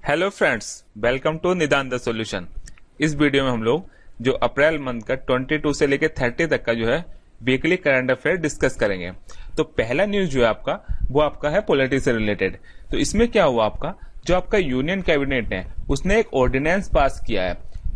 Hello friends, welcome to निदान the solution. इस video में हम लोग जो अप्रैल मंथ का 22 से लेकर 30 तक का जो है वीकली करंट अफेयर डिस्कस करेंगे। तो पहला न्यूज जो है आपका वो आपका है पॉलिटिक्स से रिलेटेड। तो इसमें क्या हुआ, आपका जो आपका यूनियन कैबिनेट है उसने एक ऑर्डिनेंस पास किया है।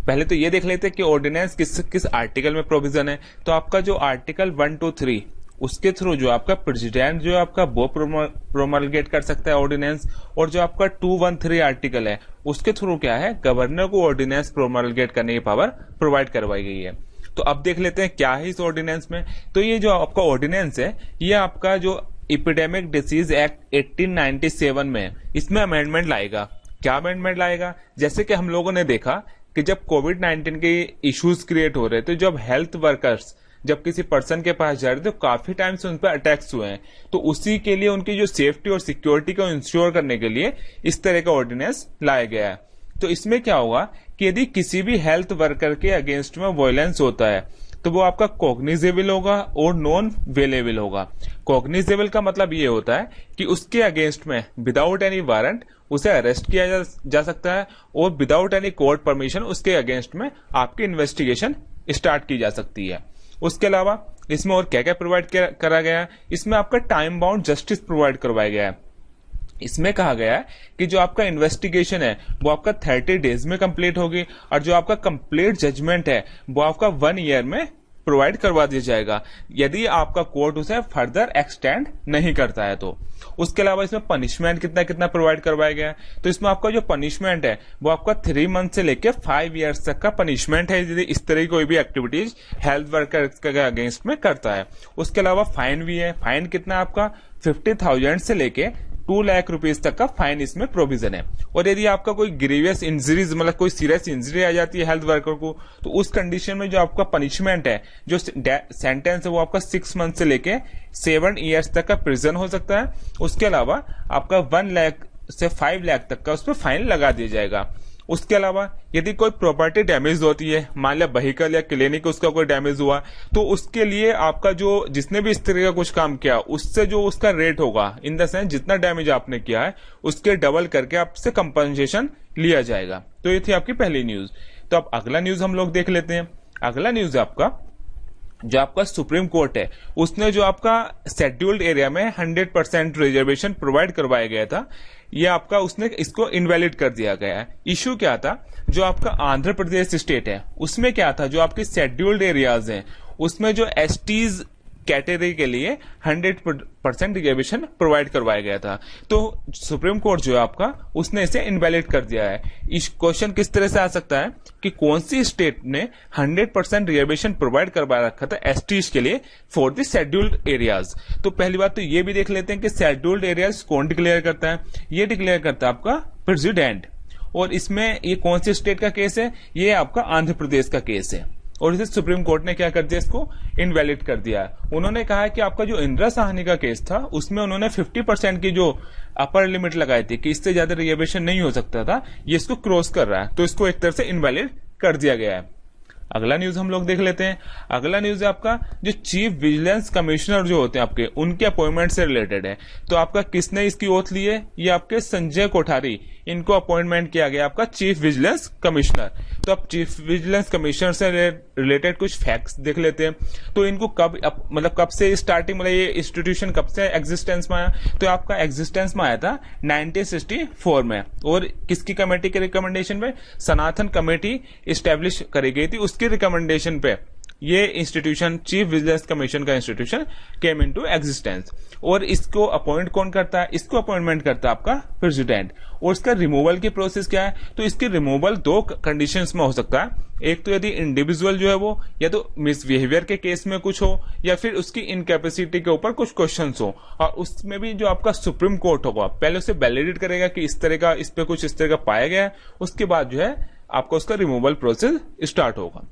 पहले तो ये देख लेते हैं कि ऑर्डिनेंस किस किस आर्टिकल में प्रोविजन है। तो आपका जो आर्टिकल 1, 2, 3 उसके थ्रू जो आपका प्रेसिडेंट जो है आपका वो प्रोमलगेट कर सकता है ऑर्डिनेंस, और जो आपका 213 आर्टिकल है उसके थ्रू क्या है गवर्नर को ऑर्डिनेंस प्रोमलगेट करने की पावर प्रोवाइड करवाई गई है। तो अब देख लेते हैं क्या है इस ऑर्डिनेंस में। तो ये जो आपका ऑर्डिनेंस है ये आपका जो एपिडेमिक डिसीज एक्ट 1897 में है, इसमें अमेंडमेंट लाएगा। क्या अमेंडमेंट लाएगा? जैसे कि हम लोगों ने देखा कि जब कोविड-19 के इश्यूज क्रिएट हो रहे थे, जब हेल्थ वर्कर्स जब किसी पर्सन के पास जा रहे थे तो काफी टाइम से उन पर अटैक्स हुए हैं, तो उसी के लिए उनकी जो सेफ्टी और सिक्योरिटी को इंश्योर करने के लिए इस तरह का ऑर्डिनेंस लाया गया है। तो इसमें क्या होगा कि यदि किसी भी हेल्थ वर्कर के अगेंस्ट में वायलेंस होता है तो वो आपका कॉग्निजेबल होगा और नॉन वेलेबल होगा। कॉग्निजेबल का मतलब ये होता है कि उसके अगेंस्ट में विदाउट एनी वारंट उसे अरेस्ट किया जा सकता है, और विदाउट एनी कोर्ट परमिशन उसके अगेंस्ट में आपकी इन्वेस्टिगेशन स्टार्ट की जा सकती है। उसके अलावा इसमें और क्या क्या प्रोवाइड करा गया है, इसमें आपका टाइम बाउंड जस्टिस प्रोवाइड करवाया गया है। इसमें कहा गया है कि जो आपका इन्वेस्टिगेशन है वो आपका 30 डेज में कंप्लीट होगी, और जो आपका कंप्लीट जजमेंट है वो आपका 1 ईयर में प्रोवाइड करवा दिया जाएगा, यदि आपका कोर्ट उसे फर्दर एक्सटेंड नहीं करता है तो। उसके अलावा इसमें पनिशमेंट कितना कितना प्रोवाइड करवाया गया है। तो इसमें आपका जो पनिशमेंट है वो आपका 3 मंथ से लेकर 5 ईयर्स तक का पनिशमेंट है यदि इस तरह की कोई भी एक्टिविटीज हेल्थ वर्कर के अगेंस्ट में करता है। उसके अलावा फाइन भी है। फाइन कितना है आपका 50,000 से लेके 2 लाख रुपीज तक का फाइन इसमें प्रोविजन है। और यदि आपका कोई ग्रीवियस इंजरीज मतलब कोई सीरियस इंजरी आ जाती है हेल्थ वर्कर को, तो उस कंडीशन में जो आपका पनिशमेंट है, जो सेंटेंस है वो आपका 6 मंथ से लेके 7 ईयर्स तक का प्रिजन हो सकता है। उसके अलावा आपका 1 लाख से 5 लाख तक का उस पर फाइन लगा दिया जाएगा। उसके अलावा यदि कोई प्रॉपर्टी डैमेज होती है, मान लिया व्हीकल या क्लिनिक उसका कोई डैमेज हुआ, तो उसके लिए आपका जो जिसने भी इस तरह का कुछ काम किया उससे जो उसका रेट होगा, इन द सेंस जितना डैमेज आपने किया है उसके डबल करके आपसे कंपनसेशन लिया जाएगा। तो ये थी आपकी पहली न्यूज। तो अब अगला न्यूज हम लोग देख लेते हैं। अगला न्यूज है आपका जो आपका सुप्रीम कोर्ट है उसने जो आपका शेड्यूल्ड एरिया में 100% रिजर्वेशन प्रोवाइड करवाया गया था, ये आपका उसने इसको इनवैलिड कर दिया गया है। इश्यू क्या था, जो आपका आंध्र प्रदेश स्टेट है उसमें क्या था, जो आपके शेड्यूल्ड एरियाज हैं उसमें जो एसटीज कैटेगरी के लिए 100% रिजर्वेशन प्रोवाइड करवाया गया था। तो सुप्रीम कोर्ट जो है आपका उसने इसे इनवैलिड कर दिया है। इस क्वेश्चन किस तरह से आ सकता है कि कौन सी स्टेट ने 100% रिजर्वेशन प्रोवाइड करवा रखा था एसटीज के लिए फॉर द शेड्यूल्ड एरियाज। तो पहली बात तो ये भी देख लेते हैं कि शेड्यूल्ड एरियाज कौन डिक्लेयर करता है। ये डिक्लेयर करता है आपका प्रेसिडेंट, और इसमें ये कौन सी स्टेट का केस है, ये आपका आंध्र प्रदेश का केस है। और इसे सुप्रीम कोर्ट ने क्या कर दिया, इसको इनवैलिड कर दिया है। उन्होंने कहा है कि आपका जो इंदिरा साहनी का केस था उसमें उन्होंने 50% की जो अपर लिमिट लगाई थी कि इससे ज्यादा रिजर्वेशन नहीं हो सकता था, ये इसको क्रॉस कर रहा है, तो इसको एक तरह से इनवैलिड कर दिया गया है। अगला न्यूज हम लोग देख लेते हैं। अगला न्यूज है आपका जो चीफ विजिलेंस कमिश्नर जो होते हैं आपके उनके अपॉइंटमेंट से रिलेटेड है। तो आपका किसने इसकी ओथ ली है, ये आपके संजय कोठारी, इनको अपॉइंटमेंट किया गया आपका चीफ विजिलेंस कमिश्नर। तो अब चीफ विजिलेंस कमिश्नर से रिलेटेड कुछ फैक्ट्स देख लेते हैं। तो इनको मतलब कब से स्टार्टिंग, मतलब ये इंस्टीट्यूशन कब से एग्जिस्टेंस में आया, तो आपका एग्जिस्टेंस में आया था 1964 में, और किसकी कमेटी के रिकमेंडेशन पे, सनातन कमेटी स्टैब्लिश करी गई थी, उसके रिकमेंडेशन पे ये इंस्टीट्यूशन चीफ विजिलेंस कमीशन का इंस्टीट्यूशन केम इनटू एग्जिस्टेंस। और इसको अपॉइंट कौन करता है, इसको अपॉइंटमेंट करता है आपका प्रेसिडेंट। और इसका रिमूवल की प्रोसेस क्या है, तो इसकी रिमूवल 2 कंडीशंस में हो सकता है। एक तो यदि इंडिविजुअल जो है वो या तो मिसबिहेवियर के केस में कुछ हो, या फिर उसकी इनकैपेसिटी के ऊपर कुछ क्वेश्चंस हो, और उसमें भी जो आपका सुप्रीम कोर्ट होगा पहले उसे वैलिडेट करेगा कि इस तरह का इस पे कुछ इस तरह का पाया गया है, उसके बाद जो है आपका उसका रिमूवल प्रोसेस स्टार्ट होगा।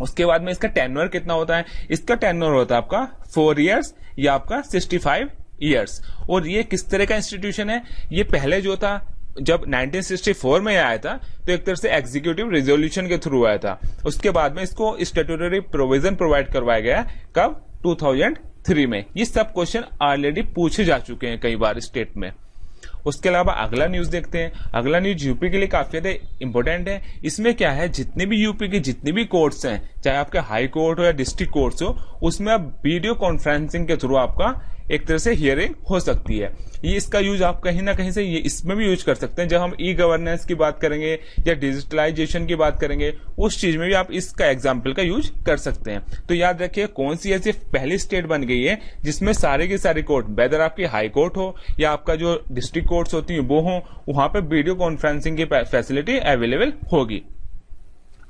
उसके बाद में इसका टेन्योर कितना होता है, इसका टेन्योर होता है आपका 4 ईयर्स या आपका 65 ईयर्स। और ये किस तरह का इंस्टीट्यूशन है, ये पहले जो था जब 1964 में आया था तो एक तरह से एग्जीक्यूटिव रेजोल्यूशन के थ्रू आया था। उसके बाद में इसको स्टैट्यूटरी प्रोविजन प्रोवाइड करवाया गया, कब 2003 में। ये सब क्वेश्चन ऑलरेडी पूछे जा चुके हैं कई बार स्टेट में। उसके अलावा अगला न्यूज देखते हैं। अगला न्यूज यूपी के लिए काफी ज्यादा इंपॉर्टेंट है। इसमें क्या है, जितने भी यूपी के जितने भी कोर्ट्स हैं, चाहे आपके हाई कोर्ट हो या डिस्ट्रिक्ट कोर्ट्स हो, उसमें अब वीडियो कॉन्फ्रेंसिंग के थ्रू आपका एक तरह से हियरिंग हो सकती है। ये इसका यूज आप कहीं ना कहीं से ये इसमें भी यूज कर सकते हैं। जब हम ई गवर्नेंस की बात करेंगे या डिजिटलाइजेशन की बात करेंगे, उस चीज में भी आप इसका एग्जाम्पल का यूज कर सकते हैं। तो याद रखिए, कौन सी ऐसी पहली स्टेट बन गई है जिसमें सारे के सारे कोर्ट, वेदर आपकी हाई कोर्ट हो या आपका जो डिस्ट्रिक्ट कोर्ट्स होती है वो हो, वहां पर वीडियो कॉन्फ्रेंसिंग की फैसिलिटी अवेलेबल होगी।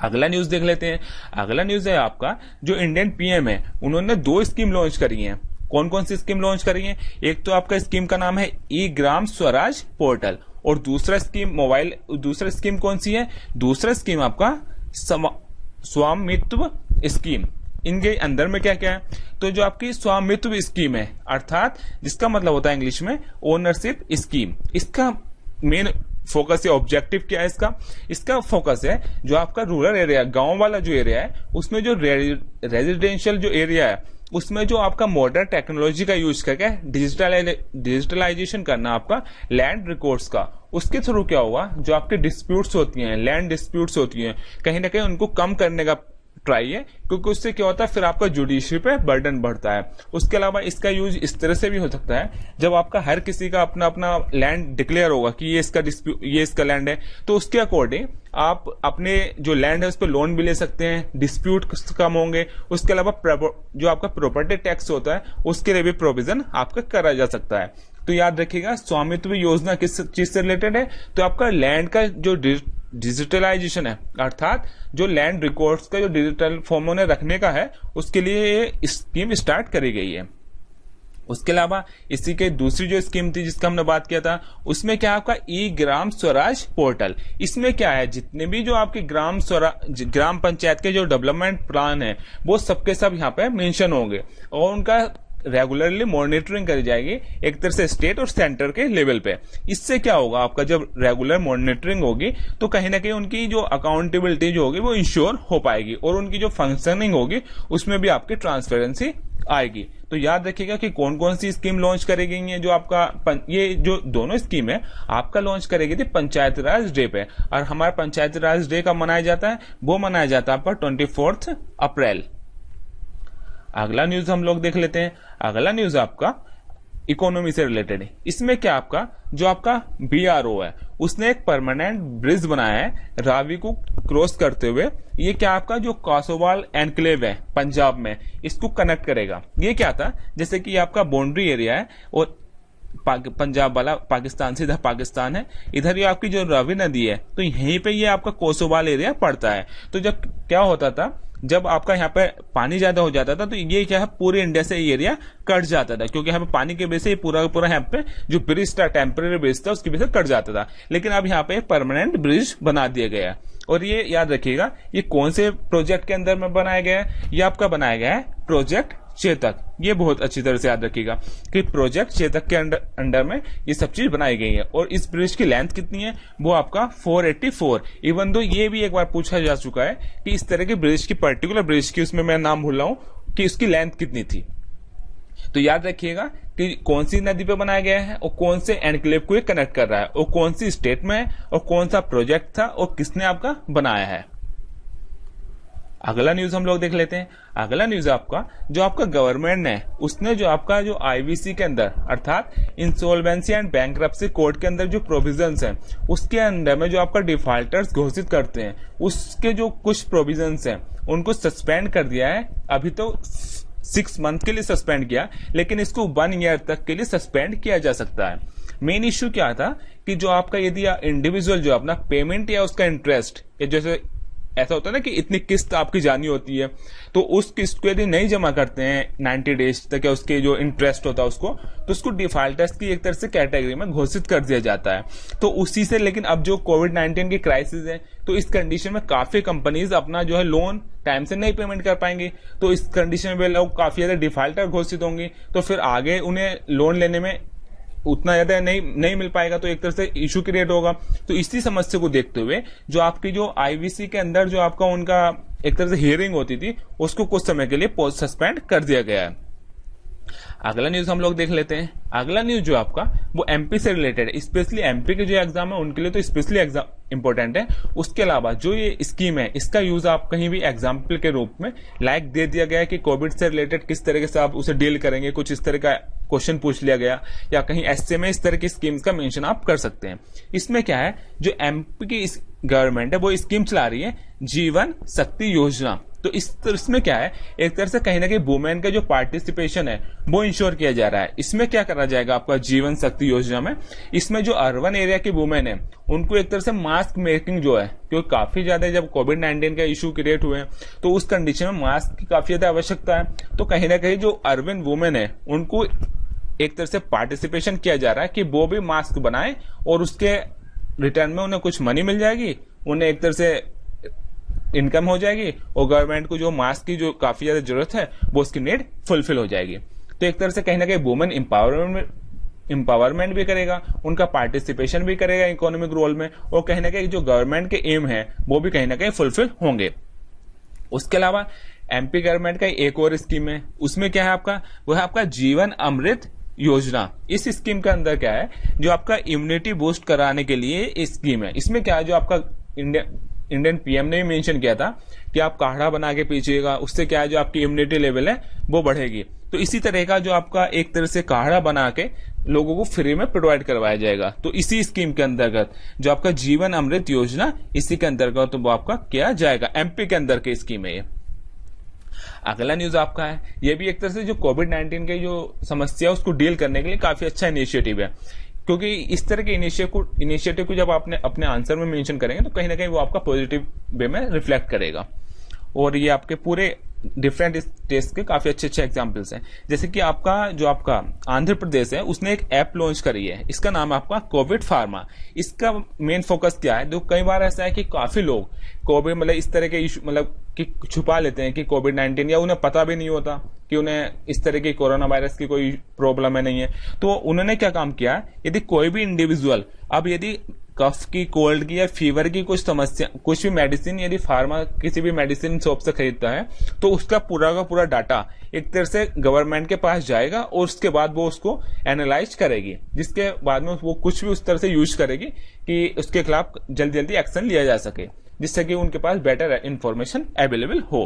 अगला न्यूज देख लेते हैं। अगला न्यूज है आपका, जो इंडियन पीएम है उन्होंने 2 स्कीम लॉन्च करी हैं। कौन कौन सी स्कीम लॉन्च करी है? एक तो आपका स्कीम का नाम है ई ग्राम स्वराज पोर्टल, और दूसरा स्कीम कौन सी है? दूसरा स्कीम आपका स्वामित्व स्कीम। इनके अंदर में क्या क्या है? तो जो आपकी स्वामित्व स्कीम है, अर्थात जिसका मतलब होता है इंग्लिश में ओनरशिप स्कीम, इसका मेन फोकस या ऑब्जेक्टिव क्या है? इसका फोकस है जो आपका रूरल एरिया, गांव वाला जो एरिया है, उसमें जो रेजिडेंशियल जो एरिया है, उसमें जो आपका मॉडर्न टेक्नोलॉजी का यूज करके डिजिटलाइजेशन करना आपका लैंड रिकॉर्ड्स का, उसके थ्रू क्या होगा, जो आपके डिस्प्यूट्स होती हैं, लैंड डिस्प्यूट्स होती हैं, कहीं ना कहीं उनको कम करने का ट्राई है, क्योंकि उससे क्या होता है, फिर आपका जुडिशरी पे बर्डन बढ़ता है। उसके अलावा इसका यूज इस तरह से भी हो सकता है, जब आपका हर किसी का अपना अपना लैंड डिक्लेयर होगा कि ये इसका लैंड है, तो उसके अकॉर्डिंग आप अपने जो लैंड है उस पर लोन भी ले सकते हैं, डिस्प्यूट कम होंगे। उसके अलावा जो आपका प्रॉपर्टी टैक्स होता है उसके लिए भी प्रोविजन आपका करा जा सकता है। तो याद रखिएगा, स्वामित्व योजना किस चीज से रिलेटेड है? तो आपका लैंड का जो डिजिटलाइजेशन है, अर्थात जो लैंड रिकॉर्ड्स का जो डिजिटल फॉर्म में रखने का है, उसके लिए ये स्कीम स्टार्ट करी गई है। उसके अलावा इसी के दूसरी जो स्कीम थी जिसका हमने बात किया था, उसमें क्या आपका ई ग्राम स्वराज पोर्टल। इसमें क्या है, जितने भी जो आपके ग्राम पंचायत के जो डेवलपमेंट प्लान है, वो सबके सब यहाँ पे मेंशन होंगे और उनका रेगुलरली मॉनिटरिंग करी जाएगी, एक तरह से स्टेट और सेंटर के लेवल पे। इससे क्या होगा, आपका जब रेगुलर मॉनिटरिंग होगी तो कहीं ना कहीं उनकी जो अकाउंटेबिलिटी जो होगी वो इंश्योर हो पाएगी, और उनकी जो फंक्शनिंग होगी उसमें भी आपकी ट्रांसपेरेंसी आएगी। तो याद रखिएगा कि कौन कौन सी स्कीम लॉन्च करी गई है। जो आपका ये जो दोनों स्कीम है आपका लॉन्च करेगी थी पंचायत राज डे पे, और हमारा पंचायत राज डे का मनाया जाता है, वो मनाया जाता है आपका 24 अप्रैल। अगला न्यूज हम लोग देख लेते हैं। अगला न्यूज आपका इकोनॉमी से रिलेटेड है। इसमें क्या आपका जो आपका BRO है उसने एक परमानेंट ब्रिज बनाया है रावी को क्रॉस करते हुए। ये क्या आपका जो कासोवाल एनक्लेव है पंजाब में, इसको कनेक्ट करेगा। ये क्या था, जैसे कि आपका बाउंड्री एरिया है और पंजाब वाला पाकिस्तान से, इधर पाकिस्तान है, इधर ये आपकी जो रावी नदी है, तो यहीं पे ये आपका कोसोवाल एरिया पड़ता है। तो जब क्या होता था, जब आपका यहाँ पे पानी ज्यादा हो जाता था तो ये क्या है, पूरे इंडिया से ये एरिया कट जाता था, क्योंकि यहाँ पे पानी की वजह से पूरा यहाँ पे जो ब्रिज था, टेम्पररी ब्रिज था, उसकी वजह से कट जाता था। लेकिन अब यहाँ पे परमानेंट ब्रिज बना दिया गया है। और ये याद रखिएगा, ये कौन से प्रोजेक्ट के अंदर में बनाया गया है? ये आपका बनाया गया है प्रोजेक्ट चेतक। ये बहुत अच्छी तरह से याद रखिएगा कि प्रोजेक्ट चेतक के अंडर में ये सब चीज बनाई गई है। और इस ब्रिज की लेंथ कितनी है? वो आपका 484। इवन दो ये भी एक बार पूछा जा चुका है कि इस तरह के ब्रिज की, पर्टिकुलर ब्रिज की, उसमें मैं नाम भूल रहा हूं कि उसकी लेंथ कितनी थी। तो याद रखिएगा कि कौन सी नदी पे बनाया गया है और कौन से एनक्लेव को ये कनेक्ट कर रहा है और कौन सी स्टेट में है और कौन सा प्रोजेक्ट था और किसने आपका बनाया है। अगला न्यूज हम लोग देख लेते हैं। अगला न्यूज आपका जो आपका गवर्नमेंट ने, उसने जो आपका जो IBC के अंदर, अर्थात इंसॉल्वेंसी एंड बैंक्रप्सी कोड के अंदर जो प्रोविजंस हैं, उसके अंदर में जो आपका डिफॉल्टर्स घोषित करते हैं, उसके जो कुछ प्रोविजंस हैं उनको सस्पेंड कर दिया है। अभी तो 6 मंथ के लिए सस्पेंड किया, लेकिन इसको 1 ईयर तक के लिए सस्पेंड किया जा सकता है। मेन इश्यू क्या था कि जो आपका यदि इंडिविजुअल जो अपना पेमेंट या उसका इंटरेस्ट, या जैसे ऐसा होता है ना कि इतनी किस्त आपकी जानी होती है, तो उस किस्त को यदि नहीं जमा करते हैं 90 डेज तक, या उसके जो इंटरेस्ट होता है उसको, तो उसको डिफॉल्टर्स की एक तरह से कैटेगरी में घोषित कर दिया जाता है। तो उसी से, लेकिन अब जो कोविड-19 की क्राइसिस है, तो इस कंडीशन में काफी कंपनीज अपना जो है लोन टाइम से नहीं पेमेंट कर पाएंगे। तो इस कंडीशन में लोग काफी ज्यादा डिफॉल्टर घोषित होंगे, तो फिर आगे उन्हें लोन लेने में उतना ज्यादा नहीं मिल पाएगा, तो एक तरह से इशू क्रिएट होगा। तो इसी समस्या को देखते हुए जो आपकी जो IBC के अंदर जो आपका उनका एक तरह से हियरिंग होती थी, उसको कुछ समय के लिए सस्पेंड कर दिया गया है। अगला न्यूज हम लोग देख लेते हैं। अगला न्यूज जो आपका वो एमपी से रिलेटेड है, स्पेशली एमपी के जो एग्जाम है उनके लिए तो स्पेशली एग्जाम इंपॉर्टेंट है। उसके अलावा जो ये स्कीम है इसका यूज आप कहीं भी एग्जाम्पल के रूप में लाइक दे दिया गया है कि कोविड से रिलेटेड किस तरीके से आप उसे डील करेंगे, कुछ इस तरह का क्वेश्चन पूछ लिया गया, या कहीं ऐसे में इस तरह की स्कीम्स का मेंशन आप कर सकते हैं। इसमें क्या है, जो एमपी की गवर्नमेंट है वो स्कीम चला रही है जीवन शक्ति योजना। तो इसमें क्या है, एक तरह से कहीं ना कहीं वुमेन का जो पार्टिसिपेशन है वो इंश्योर किया जा रहा है। इसमें क्या करा जाएगा आपका जीवन शक्ति योजना में, इसमें जो अर्बन एरिया की वुमेन है उनको एक तरह से मास्क मेकिंग जो है, क्योंकि काफी ज्यादा जब कोविड-19 का इश्यू क्रिएट हुए तो उस कंडीशन में मास्क की काफी ज्यादा आवश्यकता है। तो कहीं ना कहीं जो अर्बन वुमेन है उनको एक तरह से पार्टिसिपेशन किया जा रहा है कि वो भी मास्क बनाए और उसके रिटर्न में उन्हें कुछ मनी मिल जाएगी, उन्हें एक तरह से इनकम हो जाएगी और गवर्नमेंट को जो मास्क की जो काफी ज्यादा जरूरत है वो उसकी नीड फुलफिल हो जाएगी। तो एक तरह से कहीं ना कहीं वुमेन एम्पावरमेंट भी करेगा, उनका पार्टिसिपेशन भी करेगा इकोनॉमिक रोल में, और कहीं ना कहीं जो गवर्नमेंट के एम है वो भी कहीं ना कहीं फुलफिल होंगे। उसके अलावा एमपी गवर्नमेंट का एक और स्कीम है, उसमें क्या है आपका, वो है आपका जीवन अमृत योजना। इस स्कीम के अंदर क्या है, जो आपका इम्यूनिटी बूस्ट कराने के लिए स्कीम है। इसमें क्या है, जो आपका इंडियन पीएम ने भी मेंशन किया था कि आप काढ़ा बना के पीजिएगा, उससे क्या है जो आपकी इम्यूनिटी लेवल है वो बढ़ेगी। तो इसी तरह का जो आपका एक तरह से काढ़ा बना के लोगों को फ्री में प्रोवाइड करवाया जाएगा। तो इसी स्कीम के अंतर्गत जो आपका जीवन अमृत योजना, इसी के अंतर्गत तो वो आपका किया जाएगा। एमपी के अंदर की स्कीम है ये। अगला न्यूज आपका है, ये भी एक तरह से जो कोविड-19 की जो समस्या है उसको डील करने के लिए काफी अच्छा इनिशिएटिव है, क्योंकि इस तरह के इनिशिएटिव को जब आपने अपने आंसर में मेंशन करेंगे तो कहीं ना कहीं वो आपका पॉजिटिव वे में रिफ्लेक्ट करेगा। और ये आपके पूरे डिफरेंट स्टेट्स के काफी अच्छे अच्छे एग्जांपल्स हैं। जैसे कि आपका जो आपका आंध्र प्रदेश है उसने एक ऐप लॉन्च करी है, इसका नाम है आपका कोविड फार्मा। इसका मेन फोकस क्या है, तो कई बार ऐसा है कि काफी लोग कोविड मतलब इस तरह के इशू मतलब कि छुपा लेते हैं कि कोविड-19, या उन्हें पता भी नहीं होता कि उन्हें इस तरह की कोरोना वायरस की कोई प्रॉब्लम है नहीं है। तो उन्होंने क्या काम किया, यदि कोई भी इंडिविजुअल अब यदि कफ की, कोल्ड की या फीवर की कुछ समस्या, कुछ भी मेडिसिन यदि फार्मा किसी भी मेडिसिन शॉप से खरीदता है तो उसका पूरा का पूरा डाटा एक तरह से गवर्नमेंट के पास जाएगा और उसके बाद वो उसको एनालाइज करेगी, जिसके बाद में वो कुछ भी उस तरह से यूज करेगी कि उसके खिलाफ जल्दी जल्दी एक्शन लिया जा सके, जिससे कि उनके पास बेटर इंफॉर्मेशन अवेलेबल हो।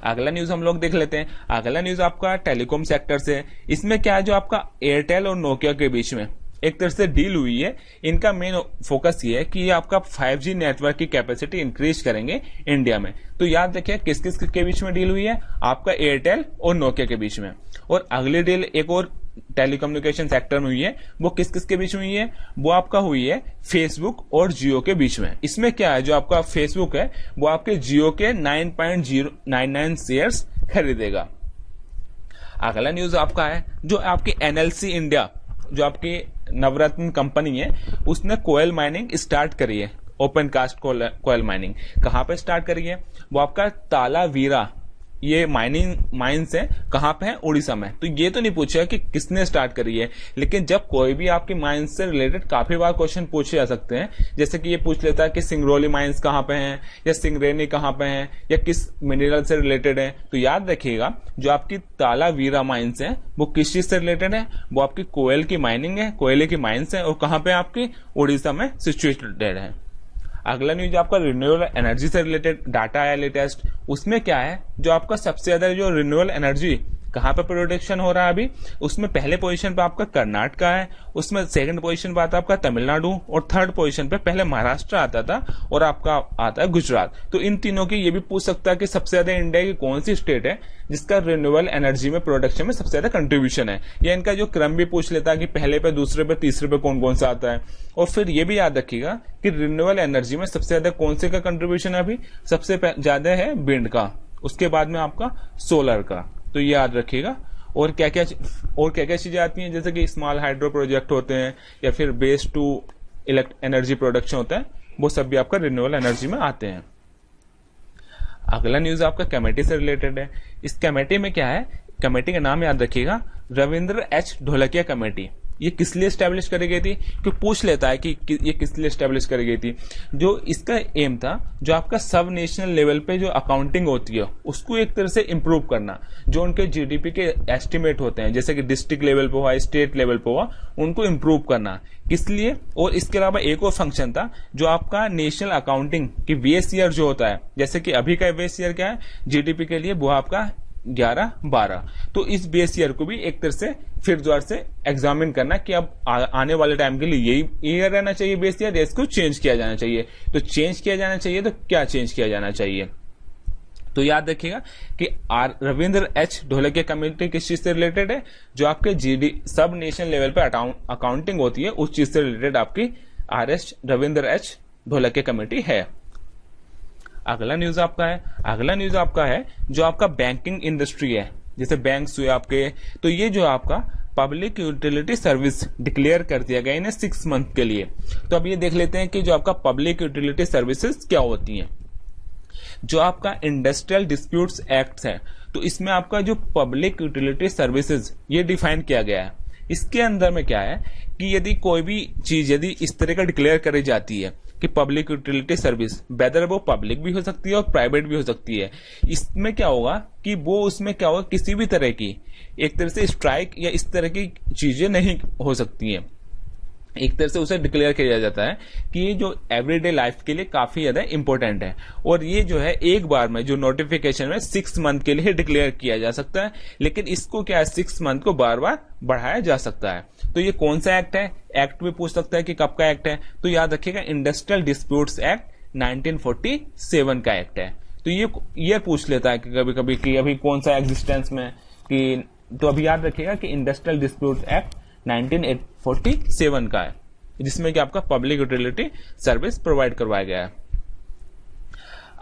अगला न्यूज हम लोग देख लेते हैं। अगला न्यूज आपका टेलीकॉम सेक्टर से। इसमें क्या है, जो आपका एयरटेल और नोकिया के बीच में एक तरह से डील हुई है। इनका मेन फोकस ये है कि ये आपका 5G नेटवर्क की कैपेसिटी इंक्रीज करेंगे इंडिया में। तो याद रखिए किस किस के बीच में डील हुई है, आपका एयरटेल और नोकिया के बीच में। और अगली डील एक और टेलीकम्युनिकेशन सेक्टर में हुई है, वो किस किस के बीच में हुई है, वो आपका हुई है फेसबुक और जियो के बीच में। इसमें क्या है, जो आपका फेसबुक है वो आपके जियो के 9.099 शेयर्स खरीदेगा। अगला न्यूज आपका है, जो आपकी एनएलसी इंडिया, जो आपकी नवरत्न कंपनी है, उसने कोयल माइनिंग स्टार्ट करी है। ओपन कास्ट कोयल माइनिंग कहां पे स्टार्ट करी है, वो आपका तालावीरा ये माइंस है, कहां पे है, उड़ीसा में। तो ये तो नहीं पूछा कि किसने स्टार्ट करी है, लेकिन जब कोई भी आपकी माइंस से रिलेटेड काफी बार क्वेश्चन पूछे जा सकते हैं, जैसे कि ये पूछ लेता है कि सिंगरौली माइंस कहां पे हैं, या सिंगरेनी कहां पे हैं, या किस मिनरल से रिलेटेड है। तो याद रखिएगा जो आपकी तालावीरा माइंस है वो किस चीज से रिलेटेड है, वो आपकी कोयल की माइनिंग है, कोयले की माइंस है, और कहां पे आपकी उड़ीसा में सिचुएटेड है। अगला न्यूज आपका रिन्यूएबल एनर्जी से रिलेटेड डाटा आया लेटेस्ट। उसमें क्या है, जो आपका सबसे ज्यादा जो रिन्यूएबल एनर्जी कहां पे प्रोडक्शन हो रहा है अभी, उसमें पहले पोजीशन पे आपका कर्नाटक है, उसमें सेकंड पोजीशन पे आता है आपका तमिलनाडु, और थर्ड पोजीशन पे पहले महाराष्ट्र आता था और आपका आता है गुजरात। तो इन तीनों की ये भी पूछ सकता है कि सबसे ज्यादा इंडिया की कौन सी स्टेट है जिसका रिन्यूएबल एनर्जी में प्रोडक्शन में सबसे ज्यादा कंट्रीब्यूशन है, या इनका जो क्रम भी पूछ लेता है कि पहले पे, दूसरे पे, तीसरे पे कौन कौन सा आता है। और फिर ये भी याद रखिएगा कि रिन्यूएबल एनर्जी में सबसे ज्यादा कौन से का कंट्रीब्यूशन है, अभी सबसे ज्यादा है विंड का, उसके बाद में आपका सोलर का। तो ये याद रखिएगा। और क्या क्या चीजें आती हैं, जैसे कि स्मॉल हाइड्रो प्रोजेक्ट होते हैं, या फिर बेस टू एनर्जी प्रोडक्शन होता है, वो सब भी आपका रिन्यूएबल एनर्जी में आते हैं। अगला न्यूज आपका कमेटी से रिलेटेड है। इस कमेटी में क्या है, कमेटी का नाम याद रखिएगा, रविंद्र एच ढोलकिया कमेटी। ये किस लिए स्टैब्लिश करी गई थी, क्यों पूछ लेता है कि ये किस लिए स्टैब्लिश करी गई थी। जो इसका एम था, जो आपका सब नेशनल लेवल पे जो अकाउंटिंग होती है उसको एक तरह से इंप्रूव करना, जो उनके जीडीपी के एस्टिमेट होते हैं जैसे कि डिस्ट्रिक्ट लेवल पे हुआ, स्टेट लेवल पे हुआ, उनको इंप्रूव करना, किस लिए। और इसके अलावा एक और फंक्शन था जो आपका नेशनल अकाउंटिंग की बेस ईयर जो होता है, जैसे कि अभी का बेस ईयर क्या है जीडीपी के लिए, वो आपका 11-12, तो इस बेस ईयर को भी एक तरह से फिर दोबारा से एग्जामिन करना कि अब आने वाले टाइम के लिए यही ईयर रहना चाहिए बेस ईयर, या इसको चेंज किया जाना चाहिए। तो चेंज किया जाना चाहिए तो क्या चेंज किया जाना चाहिए, तो याद रखिएगा कि रविंद्र एच ढोलकिया कमेटी किस चीज से रिलेटेड है, जो आपके जीडी सब नेशनल लेवल पे अकाउंटिंग होती है उस चीज से रिलेटेड आपकी RS Ravindra H Dholakia committee है। अगला न्यूज आपका है जो आपका बैंकिंग इंडस्ट्री है, जैसे बैंक्स हुए आपके, तो ये जो आपका पब्लिक यूटिलिटी सर्विस डिक्लेयर कर दिया गया इन्हें 6 मंथ के लिए। तो अब ये देख लेते हैं कि जो आपका पब्लिक यूटिलिटी सर्विसेज क्या होती हैं। जो आपका इंडस्ट्रियल डिस्प्यूट्स एक्ट है, तो इसमें आपका जो पब्लिक यूटिलिटी सर्विसेज ये डिफाइन किया गया है। इसके अंदर में क्या है कि यदि कोई भी चीज यदि इस तरह का डिक्लेयर करी जाती है कि पब्लिक यूटिलिटी सर्विस, वेदर वो पब्लिक भी हो सकती है और प्राइवेट भी हो सकती है, इसमें क्या होगा कि वो उसमें क्या होगा किसी भी तरह की एक तरह से स्ट्राइक या इस तरह की चीजें नहीं हो सकती हैं। एक तरह से उसे डिक्लेयर किया जाता है कि ये जो एवरीडे लाइफ के लिए काफी ज्यादा इंपॉर्टेंट है, और ये जो है एक बार में जो नोटिफिकेशन में 6 मंथ के लिए डिक्लेयर किया जा सकता है, लेकिन इसको क्या है 6 मंथ को बार बार बढ़ाया जा सकता है। तो ये कौन सा एक्ट है, एक्ट भी पूछ सकता है कि कब का एक्ट है, तो याद रखिएगा इंडस्ट्रियल डिस्प्यूट्स एक्ट 1947 का एक्ट है। तो ये पूछ लेता है कि कभी कभी कि अभी कौन सा एग्जिस्टेंस में कि, तो अभी याद रखिएगा कि इंडस्ट्रियल डिस्प्यूट एक्ट 1947 का है, जिसमें कि आपका पब्लिक यूटिलिटी सर्विस प्रोवाइड करवाया गया है।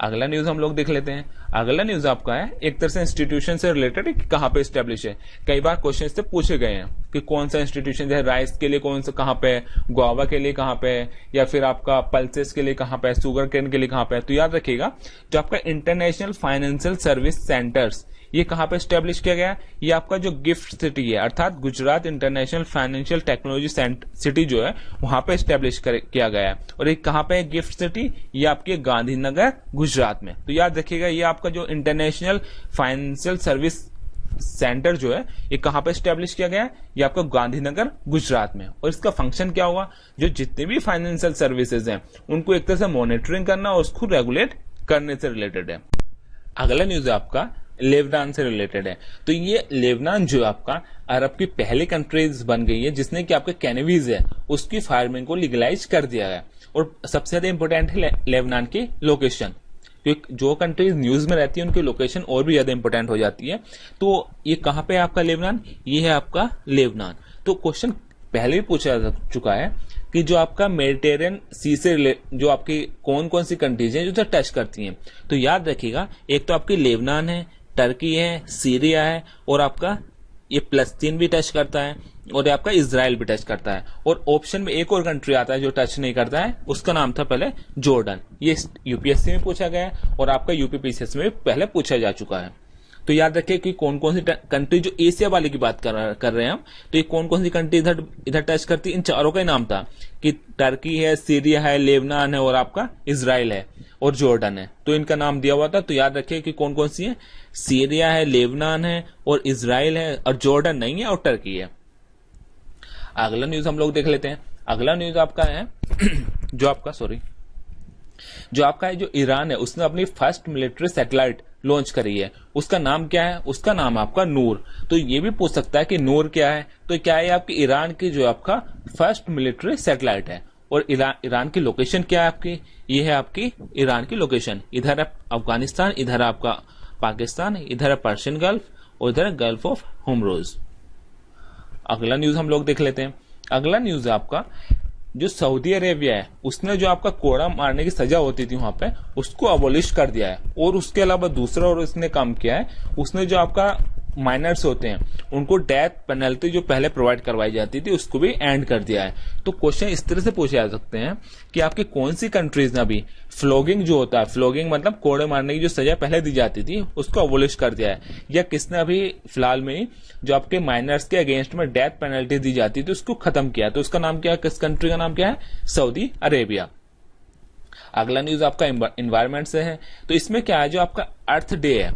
अगला न्यूज हम लोग देख लेते हैं। अगला न्यूज आपका है एक तरह से इंस्टीट्यूशन से रिलेटेड है कि कहां पे स्टैब्लिश है। कई बार क्वेश्चन से पूछे गए हैं कि कौन सा इंस्टीट्यूशन है, राइस के लिए कौन सा कहां पे है, गुआवा के लिए कहां पे है, या फिर आपका पल्सेस के लिए कहां पे है, शुगर केन के लिए कहां पे है। तो याद रखिएगा जो आपका इंटरनेशनल फाइनेंशियल सर्विस सेंटर्स ये कहां पे स्टैब्लिश किया गया, ये आपका जो गिफ्ट सिटी है अर्थात Gujarat international financial technology city जो है वहां पे स्टैब्लिश किया गया है। और ये कहां पे है गिफ्ट सिटी, ये आपके गांधीनगर गुजरात में। तो याद रखिएगा ये आपका जो इंटरनेशनल फाइनेंशियल सर्विस सेंटर जो है ये कहां पे स्टैब्लिश किया गया है, ये आपका गांधीनगर गुजरात में। और इसका फंक्शन क्या होगा, जो जितने भी फाइनेंशियल सर्विसेज हैं उनको एक तरह से मॉनिटरिंग करना और उसको रेगुलेट करने से रिलेटेड है। अगला न्यूज है आपका लेबनान से रिलेटेड है। तो ये लेबनान जो आपका अरब की पहली कंट्रीज बन गई है जिसने कि आपके कैनवीज है उसकी फार्मिंग को लीगलाइज कर दिया है। और सबसे ज्यादा इंपॉर्टेंट है लेबनान की लोकेशन, क्योंकि जो कंट्रीज न्यूज में रहती है उनकी लोकेशन और भी ज्यादा इंपॉर्टेंट हो जाती है। तो ये कहां पे है आपका लेबनान, ये है आपका लेबनान। तो क्वेश्चन पहले भी पूछा जा चुका है कि जो आपका मेडिटेरियन सी से जो आपकी कौन कौन सी कंट्रीज हैं जो टच करती हैं। तो याद रखिएगा एक तो आपकी लेबनान है, टर्की है, सीरिया है, और आपका ये फलस्तीन भी टच करता है, और ये आपका इजराइल भी टच करता है। और ऑप्शन में एक और कंट्री आता है जो टच नहीं करता है, उसका नाम था पहले जॉर्डन। ये यूपीएससी में पूछा गया है और आपका यूपीपीसीएस में पहले पूछा जा चुका है। तो याद रखिए कि कौन कौन सी कंट्री, जो एशिया वाले की बात कर रहे हैं हम, तो ये कौन कौन सी कंट्री इधर टच करती है। इन चारों का ही नाम था कि टर्की है, सीरिया है, लेबनान है, और आपका इजराइल है और जॉर्डन है। तो इनका नाम दिया हुआ था। तो याद रखिए कि कौन कौन सी है, सीरिया है, लेबनान है, और इजराइल है, और जॉर्डन नहीं है, और टर्की है। अगला न्यूज हम लोग देख लेते हैं। अगला न्यूज आपका है जो आपका है जो ईरान है उसने अपनी फर्स्ट मिलिट्री सैटेलाइट लॉन्च करी है। उसका नाम क्या है, उसका नाम आपका नूर। तो ये भी पूछ सकता है कि नूर क्या है, तो क्या है आपकी ईरान की जो आपका फर्स्ट मिलिट्री सैटेलाइट है। और ईरान की लोकेशन क्या है आपकी, ये है आपकी ईरान की लोकेशन। इधर है अफगानिस्तान, इधर है आपका पाकिस्तान, इधर है पर्शियन गल्फ, और इधर है गल्फ ऑफ होमरोज। अगला न्यूज हम लोग देख लेते हैं। अगला न्यूज है आपका जो सऊदी अरेबिया है उसने जो आपका कोड़ा मारने की सजा होती थी वहां पे उसको अबोलिश कर दिया है। और उसके अलावा दूसरा और उसने काम किया है, उसने जो आपका माइनर्स होते हैं उनको डेथ पेनल्टी जो पहले प्रोवाइड करवाई जाती थी उसको भी एंड कर दिया है। तो क्वेश्चन इस तरह से पूछे जा सकते हैं कि आपकी कौन सी कंट्रीज ने अभी फ्लोगिंग जो होता है, फ्लोगिंग मतलब कोड़े मारने की जो सजा पहले दी जाती थी उसको अबोलिश कर दिया है, या किसने अभी फिलहाल में जो आपके माइनर्स के अगेंस्ट में डेथ पेनल्टी दी जाती थी उसको खत्म किया। तो उसका नाम क्या है, किस कंट्री का नाम क्या है, सऊदी अरेबिया। अगला न्यूज आपका एनवायरमेंट से है। तो इसमें क्या है, जो आपका अर्थ डे है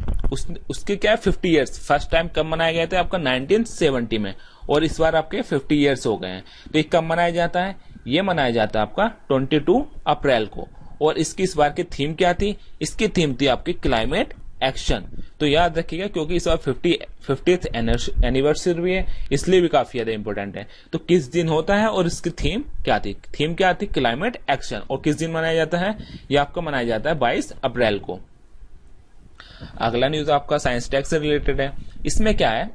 उसके क्या है 50 इयर्स, फर्स्ट टाइम कब मनाया गया था आपका 1970 में, और इस बार आपके 50 इयर्स हो गए हैं। तो ये कब मनाया जाता है, ये मनाया जाता है आपका 22 अप्रैल को। और इसकी इस बार की थीम क्या थी, इसकी थीम थी आपकी क्लाइमेट एक्शन। तो याद रखिएगा क्योंकि इस बार 50th एनिवर्सरी भी है, इसलिए भी काफी ज्यादा इंपॉर्टेंट है। तो किस दिन होता है और इसकी थीम क्या थी, थीम क्या थी, क्लाइमेट एक्शन। और किस दिन मनाया जाता है, ये आपका मनाया जाता है 22 अप्रैल को। अगला न्यूज आपका साइंस टेक से रिलेटेड है। इसमें क्या है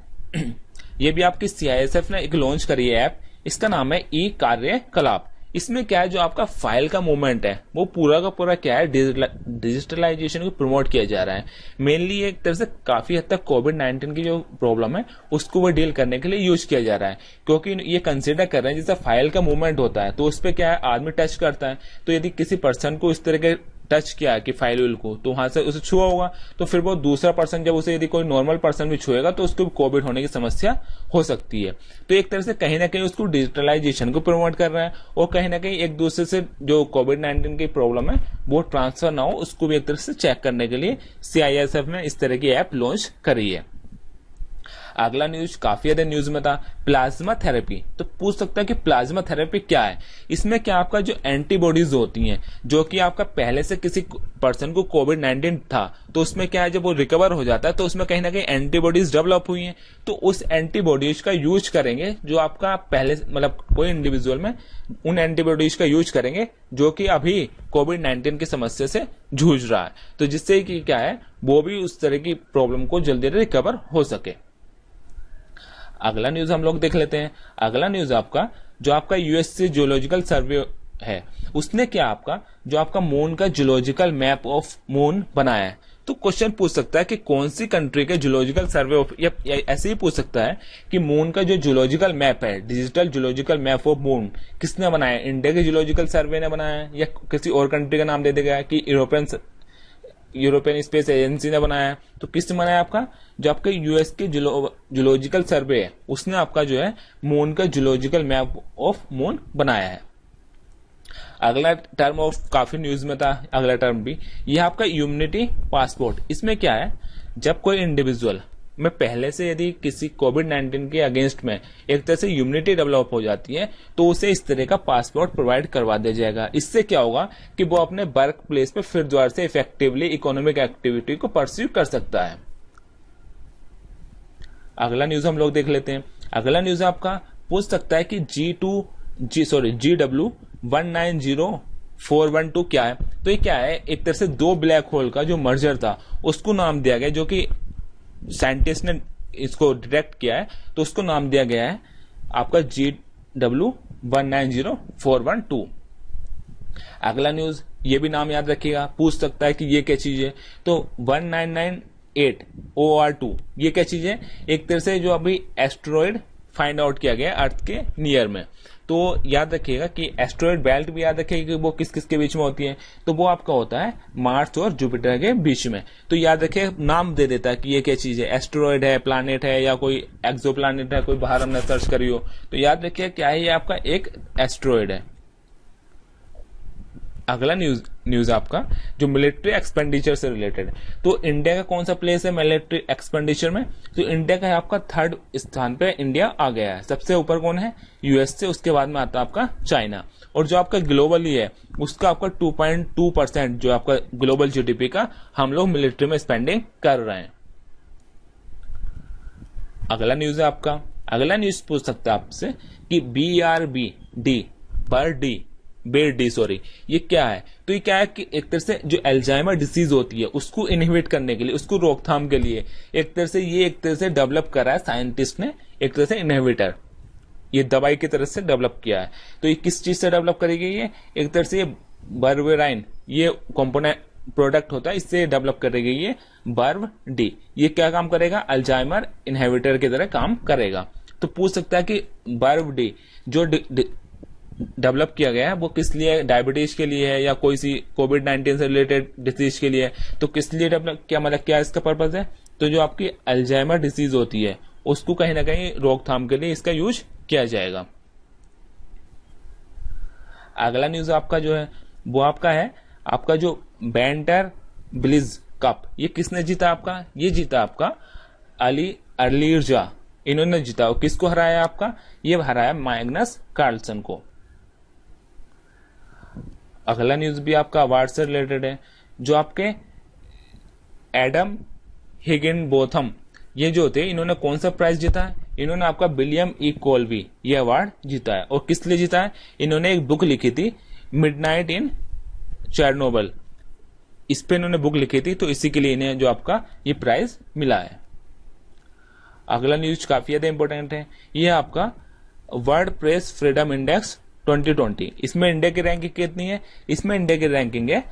ये भी आपकी CISF ने एक लॉन्च करी है ऐप, इसका नाम है ई कार्यकलाप। इसमें क्या है, जो आपका फाइल का मूवमेंट है वो पूरा का पूरा क्या है, डिजिटलाइजेशन को प्रमोट किया जा रहा है। मेनली एक तरह से काफी हद तक कोविड-19 की जो प्रॉब्लम है उसको वो डील करने के लिए यूज किया जा रहा है, क्योंकि ये कंसिडर कर रहे हैं जैसे फाइल का मूवमेंट होता है तो उस पर क्या है आदमी टच करता है, तो यदि किसी पर्सन को इस तरह के टच किया कि फाइल विल को, तो वहां से उसे छुआ होगा, तो फिर वो दूसरा पर्सन जब उसे यदि कोई नॉर्मल पर्सन भी छुएगा तो उसको कोविड होने की समस्या हो सकती है। तो एक तरह से कहीं ना कहीं उसको डिजिटलाइजेशन को प्रमोट कर रहा है, और कहीं ना कहीं एक दूसरे से जो कोविड-19 की प्रॉब्लम है वो ट्रांसफर ना हो उसको भी एक तरह से चेक करने के लिए CISF ने इस तरह की ऐप लॉन्च करी है। अगला न्यूज काफी ज्यादा न्यूज में था, प्लाज्मा थेरेपी। तो पूछ सकता है कि प्लाज्मा थेरेपी क्या है। इसमें क्या आपका जो एंटीबॉडीज होती हैं, जो कि आपका पहले से किसी पर्सन को कोविड-19 था तो उसमें क्या है जब वो रिकवर हो जाता है तो उसमें कहीं ना कहीं एंटीबॉडीज डेवलप हुई हैं, तो उस एंटीबॉडीज का यूज करेंगे जो आपका पहले मतलब कोई इंडिविजुअल में उन एंटीबॉडीज का यूज करेंगे जो कि अभी कोविड-19 की समस्या से जूझ रहा है, तो जिससे कि क्या है वो भी उस तरह की प्रॉब्लम को जल्दी रिकवर हो सके। अगला न्यूज हम लोग देख लेते हैं। अगला न्यूज आपका जो आपका यूएससी जियोलॉजिकल सर्वे है, उसने क्या आपका जो आपका मून का जियोलॉजिकल मैप ऑफ मून बनाया है। तो क्वेश्चन पूछ सकता है कि कौन सी कंट्री के जियोलॉजिकल सर्वे ऑफ, या ऐसे ही पूछ सकता है कि मून का जो जियोलॉजिकल मैप है, digital geological map of moon किसने बनाया, इंडिया के जियोलॉजिकल सर्वे ने बनाया है या किसी और कंट्री का नाम दे देगा कि यूरोपियन स्पेस एजेंसी ने बनाया है। तो किसने बनाया आपका जो आपके यूएस के जियोलॉजिकल सर्वे है उसने आपका जो है मून का जियोलॉजिकल मैप ऑफ मून बनाया है। अगला टर्म ऑफ काफी न्यूज में था, अगला टर्म भी ये आपका इम्यूनिटी पासपोर्ट। इसमें क्या है, जब कोई इंडिविजुअल में पहले से यदि किसी कोविड-19 के अगेंस्ट में एक तरह से इम्यूनिटी डेवलप हो जाती है तो उसे इस तरह का पासपोर्ट प्रोवाइड करवा दिया जाएगा। इससे क्या होगा कि वो अपने वर्क प्लेस पे फिर दोबारा से इफेक्टिवली इकोनॉमिक एक्टिविटी को परस्यू कर सकता है। अगला न्यूज हम लोग देख लेते हैं। अगला न्यूज आपका पूछ सकता है कि GW190412 क्या है। तो ये क्या है, एक तरह से दो ब्लैक होल का जो मर्जर था उसको नाम दिया गया, जो कि साइंटिस्ट ने इसको डिटेक्ट किया है तो उसको नाम दिया गया है आपका GW190412। अगला न्यूज ये भी नाम याद रखिएगा, पूछ सकता है कि ये क्या चीज है। तो 1998 OR2 ये क्या चीज है, एक तरह से जो अभी एस्ट्रॉयड फाइंड आउट किया गया अर्थ के नियर में। तो याद रखिएगा कि एस्ट्रॉयड बेल्ट भी याद रखिएगा कि वो किस किस के बीच में होती है, तो वो आपका होता है मार्स और जुपिटर के बीच में। तो याद रखिए नाम दे देता है कि ये क्या चीज है, एस्ट्रॉयड है, प्लैनेट है या कोई एक्सो प्लैनेट है, कोई बाहर हमने सर्च करी हो, तो याद रखिए क्या है, ये आपका एक एस्ट्रॉयड है। अगला न्यूज आपका जो मिलिट्री एक्सपेंडिचर से रिलेटेड है। तो इंडिया का कौन सा प्लेस है मिलिट्री एक्सपेंडिचर में, तो इंडिया का आपका 3rd स्थान पे इंडिया आ गया है। सबसे ऊपर कौन है, यूएस से, उसके बाद में आता है आपका चाइना। और जो आपका ग्लोबली है उसका आपका 2.2% जो आपका ग्लोबल जीडीपी का हम लोग मिलिट्री में स्पेंडिंग कर रहे हैं। अगला न्यूज है आपका, अगला न्यूज पूछ सकता है आपसे कि BRD सॉरी ये क्या है। तो ये क्या है कि एक तरह से जो अल्जाइमर डिसीज होती है उसको इनहिबिट करने के लिए, उसको रोकथाम के लिए एक तरह से डेवलप करा है साइंटिस्ट ने, एक तरह से इनहिबिटर ये दवाई की तरह से डेवलप किया है। तो ये किस चीज से डेवलप करेगी, ये एक तरह से ये बर्बेराइन ये कंपोनेंट प्रोडक्ट होता है, इससे डेवलप करेगी ये बर्व डी। ये क्या काम करेगा? अल्जाइमर इनहिबिटर की तरह काम करेगा। तो पूछ सकता है कि बर्व डी जो डेवलप किया गया है वो किस लिए? डायबिटीज के लिए है या कोई सी कोविड-19 से रिलेटेड डिसीज के लिए है? तो किस लिए डेवलप किया, मतलब क्या इसका पर्पज है? तो जो आपकी अल्जाइमर डिसीज होती है उसको कहीं ना कहीं रोकथाम के लिए इसका यूज किया जाएगा। अगला न्यूज आपका जो है वो आपका है आपका जो बैंटर ब्लिज कप, ये किसने जीता आपका? ये जीता आपका अली अर्लिर्जा, इन्होंने जीता। और किसको हराया आपका? ये हराया मैग्नस कार्लसन को। अगला न्यूज भी आपका अवार्ड से रिलेटेड है। जो आपके एडम हिगिनबोथम ये जो थे, इन्होंने कौन सा प्राइज जीता है? इन्होंने आपका विलियम ई कोलवी ये अवार्ड जीता है। और किस लिए जीता है? इन्होंने एक बुक लिखी थी मिडनाइट इन चेरनोबिल, इस पे इन्होंने बुक लिखी थी, तो इसी के लिए इन्हें जो आपका ये प्राइज मिला है। अगला न्यूज काफी ज्यादा इंपॉर्टेंट है, ये आपका वर्ल्ड प्रेस फ्रीडम इंडेक्स 2020। इसमें इंडिया की रैंकिंग कितनी है? इसमें इंडिया की रैंकिंग है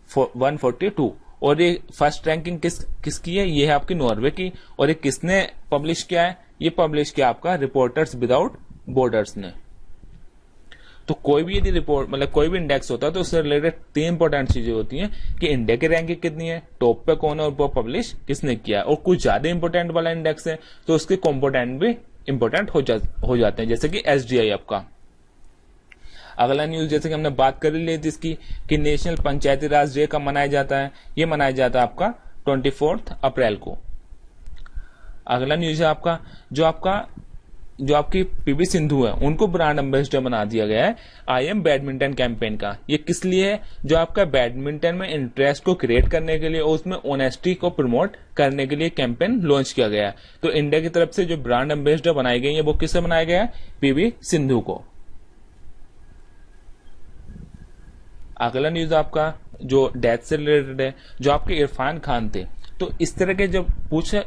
142। और ये फर्स्ट रैंकिंग किसकी है? ये है आपकी नॉर्वे की। और ये किसने पब्लिश किया है? ये पब्लिश किया आपका रिपोर्टर्स विदाउट बॉर्डर्स ने। तो कोई भी यदि रिपोर्ट मतलब कोई भी इंडेक्स होता है तो उससे रिलेटेड 3 इंपॉर्टेंट चीजें होती हैं कि इंडिया की रैंकिंग कितनी है, टॉप पे कौन है और वो पब्लिश किसने किया है। और कुछ ज्यादा इंपॉर्टेंट वाला इंडेक्स है तो उसके कंपोनेंट भी इंपॉर्टेंट हो जाते हैं, जैसे कि SDI आपका। अगला न्यूज जैसे कि हमने बात कर ली थी इसकी कि नेशनल पंचायती राज डे कब मनाया जाता है? ये मनाया जाता है आपका 24 अप्रैल को। अगला न्यूज है आपका जो आपकी पीवी सिंधु है उनको ब्रांड एम्बेसडर बना दिया गया है IM बैडमिंटन कैंपेन का। ये किस लिए है? जो आपका बैडमिंटन में इंटरेस्ट को क्रिएट करने के लिए और उसमें ऑनेस्टी को प्रमोट करने के लिए कैंपेन लॉन्च किया गया है। तो इंडिया की तरफ से जो ब्रांड एम्बेसडर बनाई गई है वो किससे बनाया गया है? पीवी सिंधु को। अगला न्यूज आपका जो डेथ से रिलेटेड है, जो आपके इरफान खान थे। तो इस तरह के जब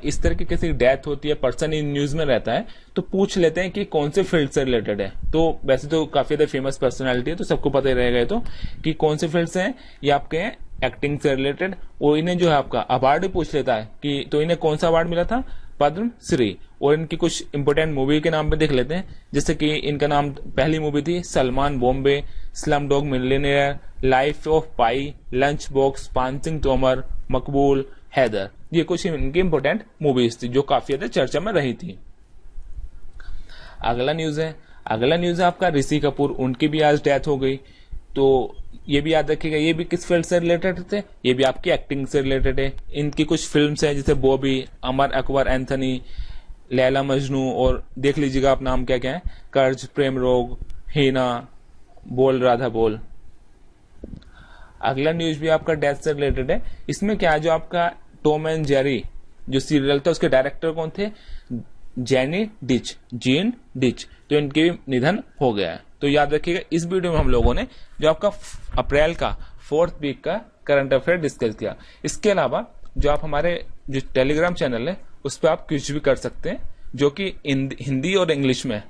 इस तरह की किसी डेथ होती है, पर्सन इन न्यूज में रहता है, तो पूछ लेते हैं कि कौन से फील्ड से रिलेटेड है। तो वैसे तो काफी ज्यादा फेमस पर्सनालिटी है तो सबको पता ही रहेगा तो कि कौन से फील्ड से हैं। ये आपके हैं एक्टिंग से रिलेटेड। और इन्हें जो है आपका अवार्ड भी पूछ लेता है कि तो इन्हें कौन सा अवार्ड मिला था? पद्म श्री। और इनकी कुछ इंपोर्टेंट मूवी के नाम पे देख लेते हैं, जैसे कि इनका नाम पहली मूवी थी Salman Bombay, slum dog millionaire, life of pi, lunch box, पान सिंह तोमर, मकबूल, हैदर। ये कुछ इनकी इंपोर्टेंट मूवीज थी जो काफी ज्यादा चर्चा में रही थी। अगला न्यूज है आपका ऋषि कपूर, उनकी भी आज डेथ हो गई। तो ये भी याद रखिएगा, ये भी किस फील्ड से रिलेटेड थे? ये भी आपकी एक्टिंग से रिलेटेड है। इनकी कुछ फिल्म्स हैं जैसे बॉबी, अमर अकबर एंथनी, लैला मजनू, और देख लीजिएगा आप नाम क्या क्या है, कर्ज, प्रेम रोग, हीना, बोल राधा बोल। अगला न्यूज भी आपका डेथ से रिलेटेड है। इसमें क्या है, जो आपका टॉम एंड जेरी जो सीरियल था उसके डायरेक्टर कौन थे? Gene ditch. तो इनके भी निधन हो गया है। तो याद रखिएगा इस वीडियो में हम लोगों ने जो आपका अप्रैल का 4th वीक का करंट अफेयर डिस्कस किया। इसके अलावा जो आप हमारे जो टेलीग्राम चैनल है उस पर आप क्विज भी कर सकते हैं, जो कि हिंदी और इंग्लिश में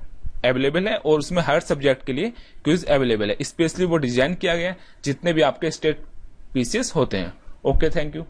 अवेलेबल है और उसमें हर सब्जेक्ट के लिए क्विज अवेलेबल है। स्पेशली वो डिजाइन किया गया है जितने भी आपके स्टेट पीसीएस होते हैं। Okay, thank you.